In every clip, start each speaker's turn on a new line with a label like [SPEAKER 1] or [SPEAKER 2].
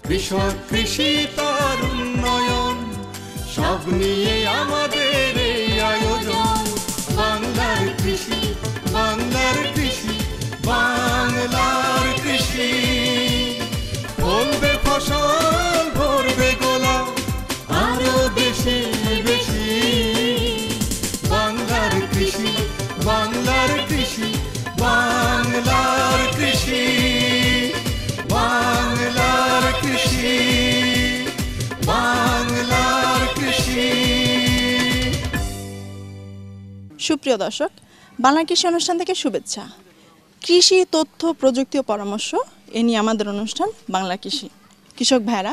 [SPEAKER 1] কৃষক কৃষি তার উন্নয়ন, সব নিয়ে আমাদের এই আয়োজন। বাংলার কৃষি, বাংলার কৃষি, বাংলার কৃষি। ফলবে ফসল, ভরবে গোলা, আরো বেশি বেশি। বাংলার কৃষি, বাংলার কৃষি, বাংলার কৃষি, বাংলার কৃষি, বাংলার কৃষি।
[SPEAKER 2] সুপ্রিয় দর্শক, বাংলা কৃষি অনুষ্ঠান থেকে শুভেচ্ছা। কৃষি তথ্য, প্রযুক্তি ও পরামর্শ এ নিয়ে আমাদের অনুষ্ঠান বাংলা কৃষি। কৃষক ভাইরা,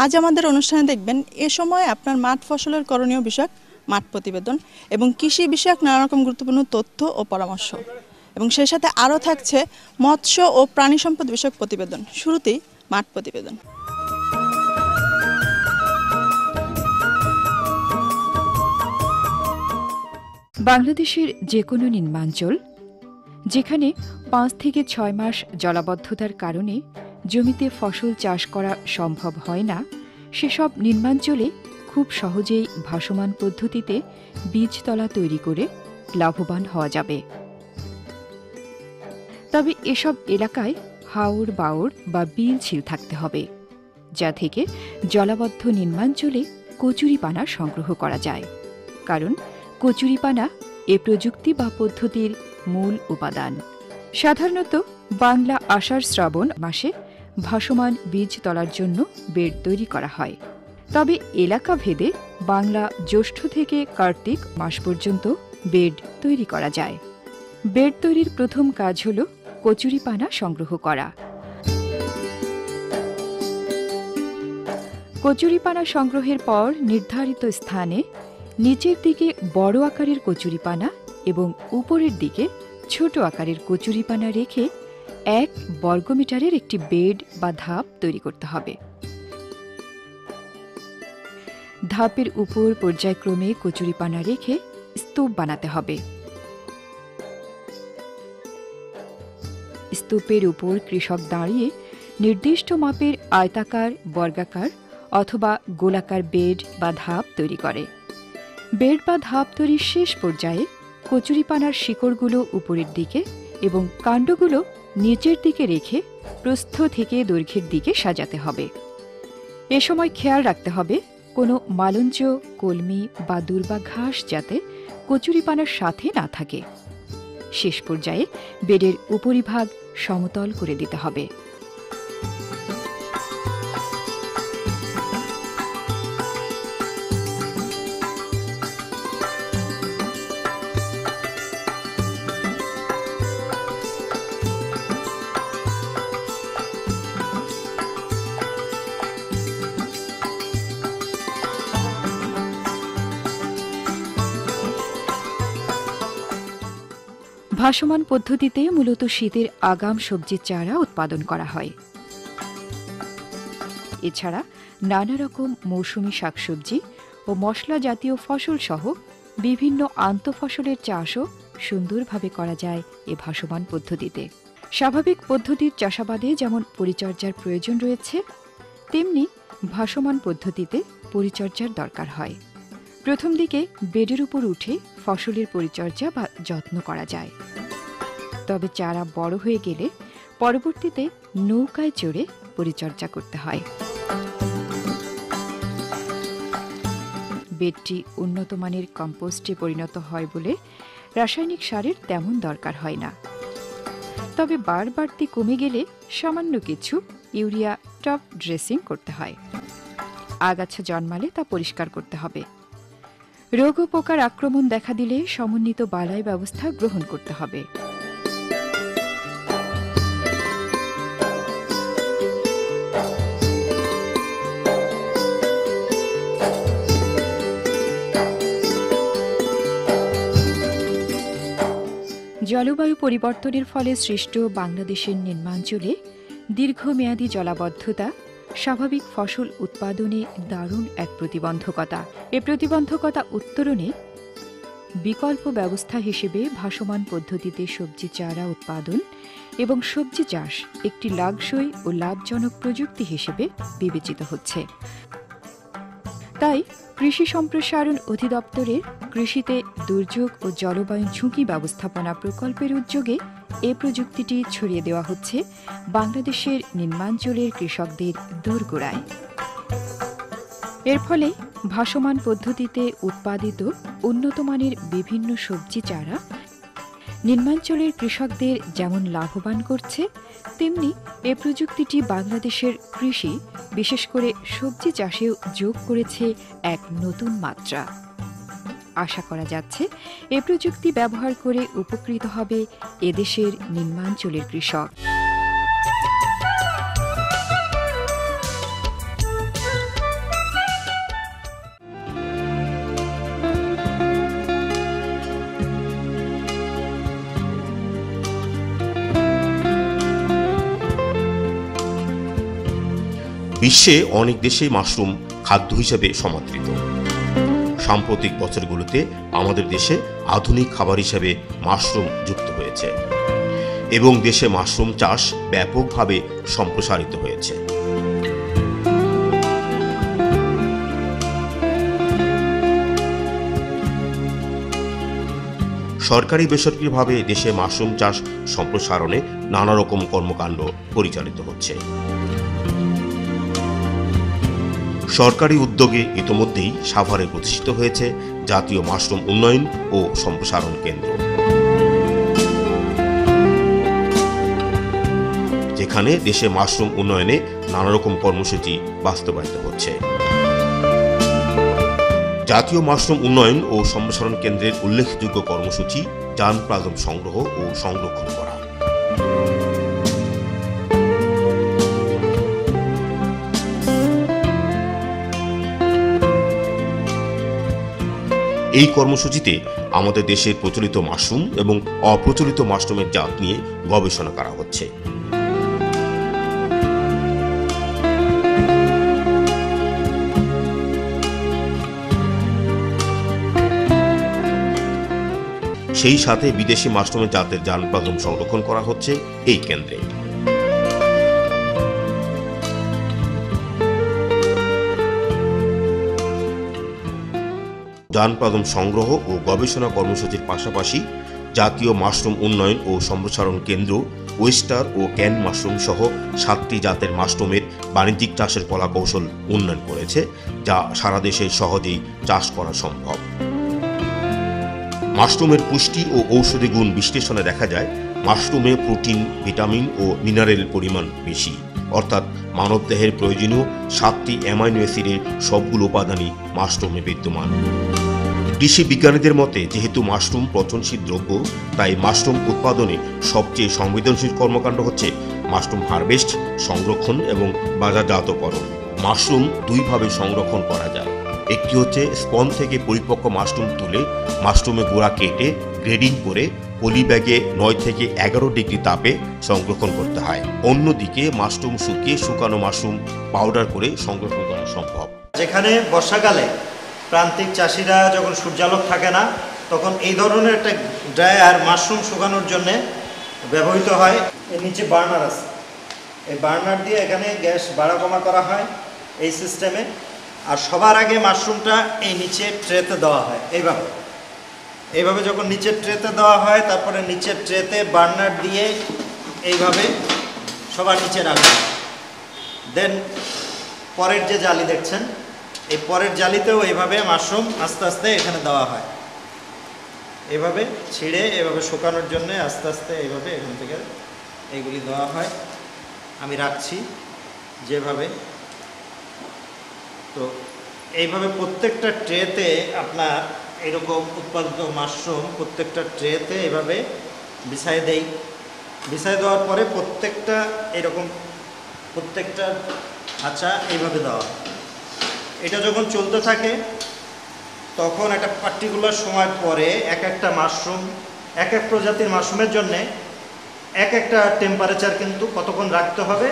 [SPEAKER 2] আজ আমাদের অনুষ্ঠানে দেখবেন এ সময় আপনার মাঠ ফসলের করণীয় বিষয়ক মাঠ প্রতিবেদন এবং কৃষি বিষয়ক নানা রকম গুরুত্বপূর্ণ তথ্য ও পরামর্শ, এবং সেই সাথে আরও থাকছে মৎস্য ও প্রাণী সম্পদ বিষয়ক প্রতিবেদন। শুরুতেই মাঠ প্রতিবেদন।
[SPEAKER 3] বাংলাদেশের যে কোনো নিম্নাঞ্চল যেখানে 5 থেকে 6 মাস জলাবদ্ধতার কারণে জমিতে ফসল চাষ করা সম্ভব হয় না, সেসব নিম্নাঞ্চলে খুব সহজেই ভাসমান পদ্ধতিতে বীজতলা তৈরি করে লাভবান হওয়া যাবে। তবে এসব এলাকায় হাওর বাওর বা বিল ঝিল থাকতে হবে, যা থেকে জলাবদ্ধ নিম্নাঞ্চলে কচুরিপানা সংগ্রহ করা যায়। কারণ কচুরিপানা এ প্রযুক্তি বা পদ্ধতির মূল উপাদান। সাধারণত বাংলা আষাঢ় শ্রাবণ মাসে ভাসমান বীজ তলার জন্য বেড তৈরি করা হয়। তবে এলাকা ভেদে বাংলা জ্যৈষ্ঠ থেকে কার্তিক মাস পর্যন্ত বেড তৈরি করা যায়। বেড তৈরির প্রথম কাজ হল কচুরিপানা সংগ্রহ করা। কচুরিপানা সংগ্রহের পর নির্ধারিত স্থানে নিচের দিকে বড় আকারের কচুরিপানা এবং উপরের দিকে ছোট আকারের কচুরিপানা রেখে 1 বর্গমিটারের একটি বেড বা ধাপ তৈরি করতে হবে। ধাপের উপর পর্যায়ক্রমে কচুরিপানা রেখে স্তূপ বানাতে হবে। স্তূপের উপর কৃষক দাঁড়িয়ে নির্দিষ্ট মাপের আয়তাকার, বর্গাকার অথবা গোলাকার বেড বা ধাপ তৈরি করে। বেড বা ধাপ তৈরির শেষ পর্যায়ে কচুরিপানার শিকড়গুলো উপরের দিকে এবং কাণ্ডগুলো নিচের দিকে রেখে প্রস্থ থেকে দৈর্ঘ্যের দিকে সাজাতে হবে। এ সময় খেয়াল রাখতে হবে কোনো মালঞ্চ, কলমি, বাদুর বা ঘাস যাতে কচুরিপানার সাথে না থাকে। শেষ পর্যায়ে বেডের উপরিভাগ সমতল করে দিতে হবে। ভাসমান পদ্ধতিতে মূলত শীতের আগাম সবজির চারা উৎপাদন করা হয়। এছাড়া নানা রকম মৌসুমী শাকসবজি ও মশলা জাতীয় ফসল সহ বিভিন্ন আন্তঃফসলের চাষও সুন্দরভাবে করা যায় এ ভাসমান পদ্ধতিতে। স্বাভাবিক পদ্ধতির চাষাবাদে যেমন পরিচর্যার প্রয়োজন রয়েছে, তেমনি ভাসমান পদ্ধতিতে পরিচর্যার দরকার হয়। প্রথম দিকে বেডের উপর উঠে ফসলের পরিচর্যা বা যত্ন করা যায়। তবে চারা বড় হয়ে গেলে পরবর্তীতে নৌকায় চড়ে পরিচর্যা করতে হয়। বেডটি উন্নত মানের কম্পোস্টে পরিণত হয় বলে রাসায়নিক সারের তেমন দরকার হয় না। তবে বাড়তি কমে গেলে সামান্য কিছু ইউরিয়া টপ ড্রেসিং করতে হয়। আগাছা জন্মালে তা পরিষ্কার করতে হবে। রোগ ও পোকার আক্রমণ দেখা দিলে সমন্বিত বালাই ব্যবস্থা গ্রহণ করতে হবে। জলবায়ু পরিবর্তনের ফলে সৃষ্ট বাংলাদেশের নিম্নাঞ্চলে দীর্ঘমেয়াদী জলাবদ্ধতা স্বাভাবিক ফসল উৎপাদনে দারুণ এক প্রতিবন্ধকতা। এ প্রতিবন্ধকতা উত্তরণে বিকল্প ব্যবস্থা হিসেবে ভাসমান পদ্ধতিতে সবজি চারা উৎপাদন এবং সবজি চাষ একটি লাভসই ও লাভজনক প্রযুক্তি হিসেবে বিবেচিত হচ্ছে। তাই কৃষি সম্প্রসারণ অধিদপ্তরের কৃষিতে দুর্যোগ ও জলবায়ু ঝুঁকি ব্যবস্থাপনা প্রকল্পের উদ্যোগে এ প্রযুক্তিটি ছড়িয়ে দেওয়া হচ্ছে বাংলাদেশের নিম্নাঞ্চলের কৃষকদের দোরগোড়ায়। এর ফলে ভাসমান পদ্ধতিতে উৎপাদিত উন্নতমানের বিভিন্ন সবজি চারা নিম্নাঞ্চলের কৃষকদের যেমন লাভবান করছে, তেমনি এ প্রযুক্তিটি বাংলাদেশের কৃষি, বিশেষ করে সবজি চাষেও যোগ করেছে এক নতুন মাত্রা। আশা করা যাচ্ছে এ প্রযুক্তি ব্যবহার করে উপকৃত হবে এদেশের নিম্নাঞ্চলের কৃষক।
[SPEAKER 4] বিশ্বে অনেক দেশেই মাশরুম খাদ্য হিসেবে সমাদৃত। সাম্প্রতিক বছরগুলোতে আমাদের দেশে আধুনিক খাবার হিসেবে মাশরুম যুক্ত হয়েছে এবং দেশে মাশরুম চাষ ব্যাপকভাবে সম্প্রসারিত হয়েছে। সরকারি বেসরকারিভাবে দেশে মাশরুম চাষ সম্প্রসারণে নানা রকম কর্মকাণ্ড পরিচালিত হচ্ছে। সরকারি উদ্যোগে ইতোমধ্যেই সাভারে প্রতিষ্ঠিত হয়েছে জাতীয় মাশরুম উন্নয়ন ও সম্প্রসারণ কেন্দ্র, যেখানে দেশে মাশরুম উন্নয়নে নানা রকম কর্মসূচি বাস্তবায়িত হচ্ছে। জাতীয় মাশরুম উন্নয়ন ও সম্প্রসারণ কেন্দ্রের উল্লেখযোগ্য কর্মসূচি জার্মপ্লাজম সংগ্রহ ও সংরক্ষণ করা। এই কর্মসূচিতে আমাদের দেশের প্রচলিত মাশরুম এবং অপ্রচলিত মাশরুমের জাত নিয়ে গবেষণা করা হচ্ছে। সেই সাথে বিদেশি মাশরুমের জাতের জার্মপ্লাজম সংরক্ষণ করা হচ্ছে এই কেন্দ্রে। জার্মপ্লাজম সংগ্রহ ও গবেষণা কর্মসূচির পাশাপাশি জাতীয় মাশরুম উন্নয়ন ও সম্প্রসারণ কেন্দ্র ওয়েস্টার ও ক্যান মাশরুম সহ 7টি জাতের মাশরুমের বাণিজ্যিক চাষের কলাকৌশল উন্নয়ন করেছে, যা সারা দেশে সহজেই চাষ করা সম্ভব। মাশরুমের পুষ্টি ও ঔষধি গুণ বিশ্লেষণে দেখা যায় মাশরুমে প্রোটিন, ভিটামিন ও মিনারেল পরিমাণ বেশি, অর্থাৎ মানবদেহের প্রয়োজনীয় 7টি অ্যামাইনো অ্যাসিডের সবগুলো উপাদানই মাশরুমে বিদ্যমান। কৃষি বিজ্ঞানীদের মতে যেহেতু মাশরুম পচনশীল দ্রব্য, তাই মাশরুম উৎপাদনে সবচেয়ে সংবেদনশীল কর্মকাণ্ড হচ্ছে মাশরুম হারভেস্ট, সংরক্ষণ এবং বাজারজাতকরণ। মাশরুম দুইভাবে সংরক্ষণ করা যায়। একটি হচ্ছে স্পন থেকে পরিপক্ক মাশরুম তুলে মাশরুমের গোড়া কেটে গ্রেডিং করে পলি ব্যাগে 9 থেকে 11 ডিগ্রি তাপে সংরক্ষণ করতে হয়। অন্যদিকে মাশরুম শুকিয়ে শুকানো মাশরুম পাউডার করে সংরক্ষণ করা সম্ভব।
[SPEAKER 5] যেখানে বর্ষাকালে প্রান্তিক চাষিরা যখন সূর্যালোক থাকে না, তখন এই ধরনের একটা ড্রায়ার মাশরুম শুকানোর জন্য ব্যবহৃত হয়। এর নিচে বার্নার আছে, এই বার্নার দিয়ে এখানে গ্যাস বাড়া কমা করা হয় এই সিস্টেমে। আর সবার আগে মাশরুমটা এই নিচে ট্রেতে দেওয়া হয়। এইভাবে যখন নিচের ট্রেতে দেওয়া হয়, তারপরে নিচের ট্রেতে বার্নার দিয়ে এইভাবে সবার নিচে রাখা। দেন পরের যে জালি দেখছেন, এই পরের জালিতেও এইভাবে মাশরুম আস্তে আস্তে এখানে দেওয়া হয়। এভাবে ছিঁড়ে এভাবে শুকানোর জন্য আস্তে আস্তে এইভাবে এখান থেকে এইগুলি দেওয়া হয়। আমি রাখছি যেভাবে। তো এইভাবে প্রত্যেকটা ট্রেতে আপনার এরকম উৎপাদিত মাশরুম প্রত্যেকটা ট্রেতে এভাবে বিছাই দেই। বিছাই দেওয়ার পরে প্রত্যেকটা এরকম প্রত্যেকটা আচ্ছা এইভাবে দেওয়া। এটা যখন চলতে থাকে তখন একটা পার্টিকুলার সময় পরে এক একটা মাশরুম, এক এক প্রজাতির মাশরুমের জন্যে এক একটা টেম্পারেচার কিন্তু কতক্ষণ রাখতে হবে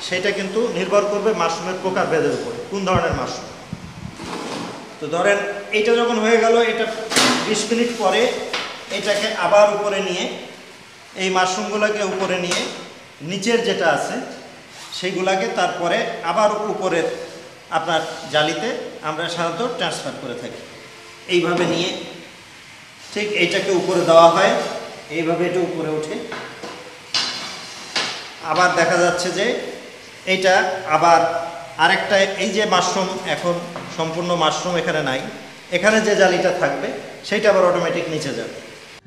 [SPEAKER 5] সেটা কিন্তু নির্ভর করবে মাশরুমের প্রকারভেদের উপরে, কোন ধরনের মাশরুম। তো ধরেন এইটা যখন হয়ে গেল, এটা 20 মিনিট পরে এটাকে আবার উপরে নিয়ে এই মাশরুমগুলোকে উপরে নিয়ে নিচের যেটা আছে সেইগুলাকে তারপরে আবার উপরের আপনার জালিতে আমরা সাধারণত ট্রান্সফার করে থাকি। এইভাবে নিয়ে ঠিক এইটাকে উপরে দেওয়া হয়, এইভাবে এটা উপরে ওঠে। আবার দেখা যাচ্ছে যে এইটা আবার আরেকটা, এই যে মাশরুম এখন সম্পূর্ণ মাশরুম এখানে নাই, এখানে যে জালিটা থাকবে সেইটা আবার অটোমেটিক নিচে যাবে।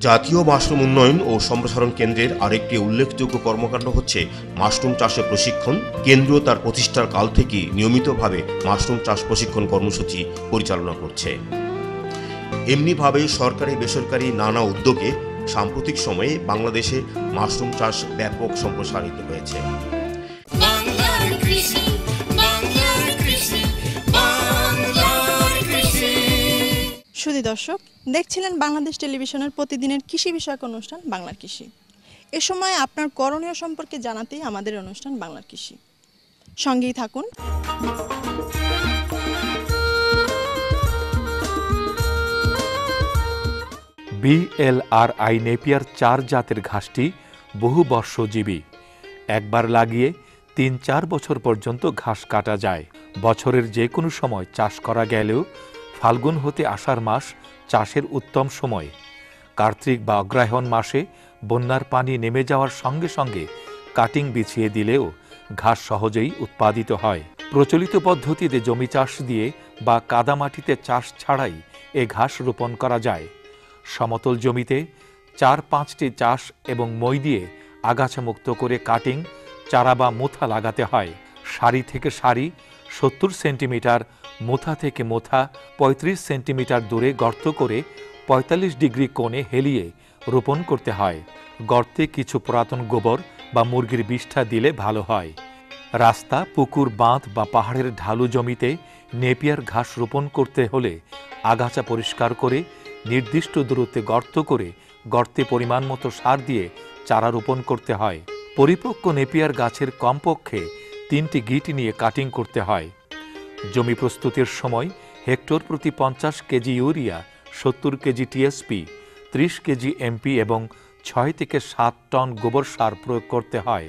[SPEAKER 4] জাতীয় মাশরুম উন্নয়ন ও সম্প্রসারণ কেন্দ্রের আরেকটি উল্লেখযোগ্য কর্মকাণ্ড হচ্ছে মাশরুম চাষে প্রশিক্ষণ। কেন্দ্র তার প্রতিষ্ঠার কাল থেকে নিয়মিতভাবে মাশরুম চাষ প্রশিক্ষণ কর্মসূচি পরিচালনা করছে। এমনিভাবে সরকারি বেসরকারি নানা উদ্যোগে সাম্প্রতিক সময়ে বাংলাদেশে মাশরুম চাষ ব্যাপক সম্প্রসারিত হয়েছে।
[SPEAKER 1] বাংলার কৃষি, বাংলার কৃষি, বাংলার কৃষি।
[SPEAKER 2] সুধী দর্শক, দেখছিলেন বাংলাদেশ টেলিভিশনের প্রতিদিনের কৃষি বিষয়ক অনুষ্ঠান বাংলার কৃষি। এ সময় আপনার করণীয় সম্পর্কে জানাতেই আমাদের অনুষ্ঠান বাংলার কৃষি। সঙ্গেই থাকুন।
[SPEAKER 6] BLRI নেপিয়ার 4 জাতের ঘাসটি বহু বর্ষজীবী। একবার লাগিয়ে 3-4 বছর পর্যন্ত ঘাস কাটা যায়। বছরের যে কোনো সময় চাষ করা গেলেও ফাল্গুন হতে আষাঢ় মাস চাষের উত্তম সময়। কার্তিক বা অগ্রহায়ণ মাসে বন্যার পানি নেমে যাওয়ার সঙ্গে সঙ্গে কাটিং বিছিয়ে দিলেও ঘাস সহজেই উৎপাদিত হয়। প্রচলিত পদ্ধতিতে জমি চাষ দিয়ে বা কাদামাটিতে চাষ ছাড়াই এ ঘাস রোপণ করা যায়। সমতল জমিতে 4-5টি চাষ এবং মই দিয়ে আগাছা মুক্ত করে কাটিং, চারা বা মোথা লাগাতে হয়। সারি থেকে সারি 70 সেন্টিমিটার, মোথা থেকে মোথা 35 সেন্টিমিটার দূরে গর্ত করে 45 ডিগ্রি কোণে হেলিয়ে রোপণ করতে হয়। গর্তে কিছু পুরাতন গোবর বা মুরগির বিষ্ঠা দিলে ভালো হয়। রাস্তা, পুকুর, বাঁধ বা পাহাড়ের ঢালু জমিতে নেপিয়ার ঘাস রোপণ করতে হলে আগাছা পরিষ্কার করে নির্দিষ্ট দূরত্বে গর্ত করে গর্তে পরিমাণ মতো সার দিয়ে চারা রোপণ করতে হয়। পরিপক্ক নেপিয়ার গাছের কমপক্ষে 3টি গিট নিয়ে কাটিং করতে হয়। জমি প্রস্তুতির সময় হেক্টর প্রতি 50 KG urea, 70 KG TSP, 30 KG MP এবং 6 থেকে 7 টন গোবর সার প্রয়োগ করতে হয়।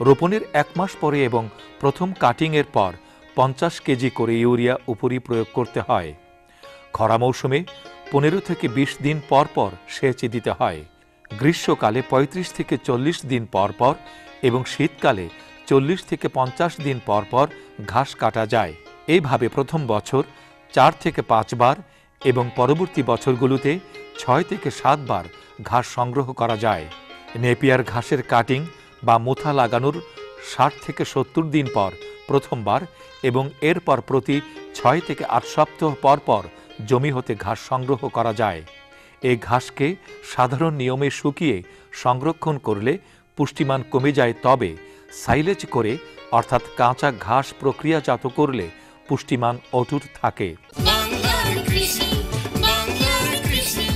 [SPEAKER 6] রোপণের 1 মাস পরে এবং প্রথম কাটিংয়ের পর 50 কেজি করে ইউরিয়া উপরি প্রয়োগ করতে হয়। খরা মৌসুমে 15 থেকে 20 দিন পর পর সেচ দিতে হয়। গ্রীষ্মকালে 35 থেকে 40 দিন পর পর এবং শীতকালে 40 থেকে 50 দিন পর পর ঘাস কাটা যায়। এইভাবে প্রথম বছর 4 থেকে 5 বার এবং পরবর্তী বছরগুলোতে 6 থেকে 7 বার ঘাস সংগ্রহ করা যায়। নেপিয়ার ঘাসের কাটিং বা মোথা লাগানোর 60 থেকে 70 দিন পর প্রথমবার এবং এরপর প্রতি 6 থেকে 8 সপ্তাহ পর পর জমি হতে ঘাস সংগ্রহ করা যায়। এই ঘাসকে সাধারণ নিয়মে শুকিয়ে সংরক্ষণ করলে পুষ্টিমান কমে যায়, তবে সাইলেজ করে অর্থাৎ কাঁচা ঘাস প্রক্রিয়াজাত করলে পুষ্টিমান অটুট থাকে।
[SPEAKER 1] বাংলার কৃষি, বাংলার কৃষি,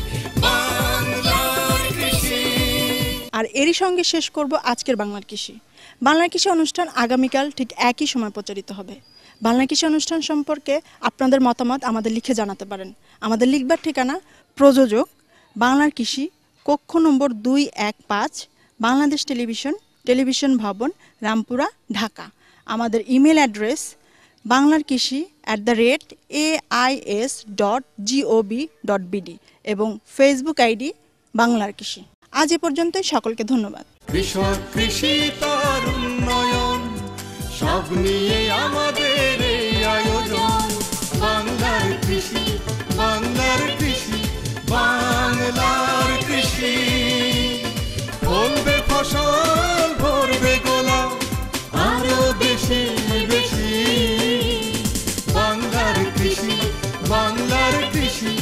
[SPEAKER 1] বাংলার কৃষি।
[SPEAKER 2] আর এরই সঙ্গে শেষ করব আজকের বাংলার কৃষি। বাংলার কৃষি অনুষ্ঠান আগামীকাল ঠিক একই সময় প্রচারিত হবে। বাংলার কৃষি অনুষ্ঠান সম্পর্কে আপনাদের মতামত আমাদের লিখে জানাতে পারেন। আমাদের লিখবার ঠিকানা প্রযোজক বাংলার কৃষি, কক্ষ নম্বর 215, বাংলাদেশ টেলিভিশন, টেলিভিশন ভবন, রামপুরা, ঢাকা। আমাদের ইমেল অ্যাড্রেস banglarkishi@ais.gov.bd এবং ফেসবুক আইডি বাংলার কৃষি। আজ এ পর্যন্তই, সকলকে ধন্যবাদ।
[SPEAKER 1] কৃষক, কৃষি তার উন্নয়ন, সব নিয়ে আমাদের এই আয়োজন। বাংলার কৃষি, বাংলার কৃষি, বাংলার কৃষি। ফলবে ফসল, ভরবে গোলা, আরো বেশি বেশি। বাংলার কৃষি, বাংলার কৃষি।